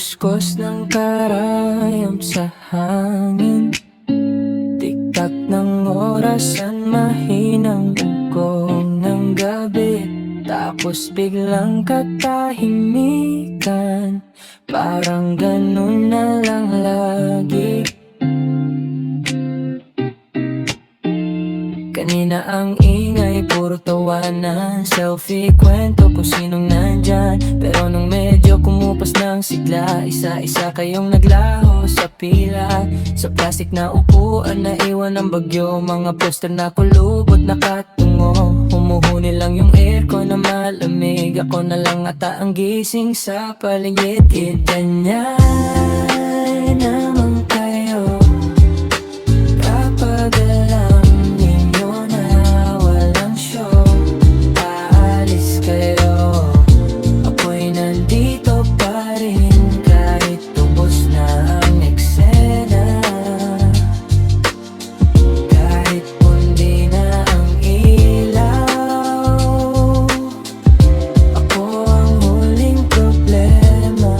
Kuskos ng karayom sa hangin, tiktak ng orasan, mahinang ugong ng gabi. Tapos biglang katahimikan, parang ganun na lang lagi. Kanina ang ingay, puro tawanan, selfie, kwento kung sinong nandyan. Pero nung medyo kumupas ng sigla, isa-isa kayong naglaho sa pila. Sa plastic na upuan na iwan ng bagyo, mga poster na kulubot nakatungo. Humuhuni lang yung aircon na malamig, ako na lang ata ang gising sa paligid. Ganyan naman kayo kapag alam ninyo na walang show. Aalis kayo, ako'y nandito pa rin kahit tubos na ang eksena. Kahit pundi na ang ilaw, ako ang huling problema.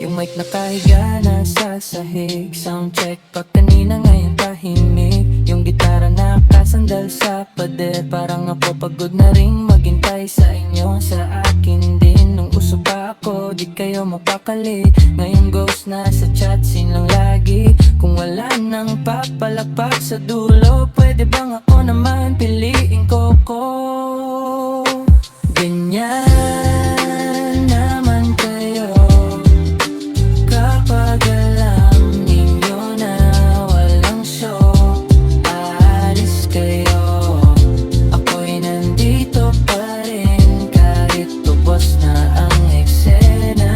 Yung mic nakahiga na sa sahig, sound check pa kanina, ngayon tahimik. Yung gitara nakasandal sa pader, parang ako pagod na ring maghintay sa inyo. Sa akin din, nung uso pa ako, di kayo mapakali. Ngayon ghost na sa chat, lang lagi. Kung wala nang papalakpak sa dulo, pwede bang ako naman piliin ko? Ganyan naman kayo kapag alam ninyo na walang show. Aalis kayo, ako'y nandito pa rin kahit tubos na ang eksena.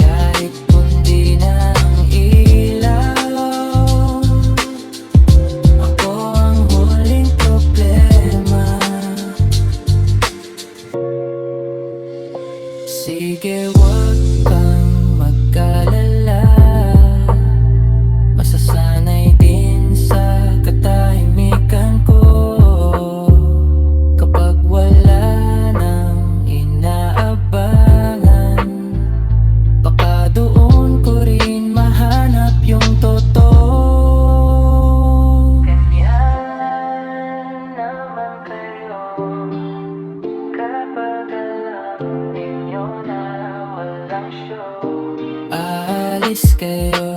Kahit pundi na ang ilaw, ako ang huling problema. Sige, wag kang mag-alala, masasanay din sa katahimikan ko. Kapag wala nang inaabangan, baka doon ko rin mahanap yung totoo. Ganyan naman kayo kapag alam ninyo na walang show. Aalis kayo,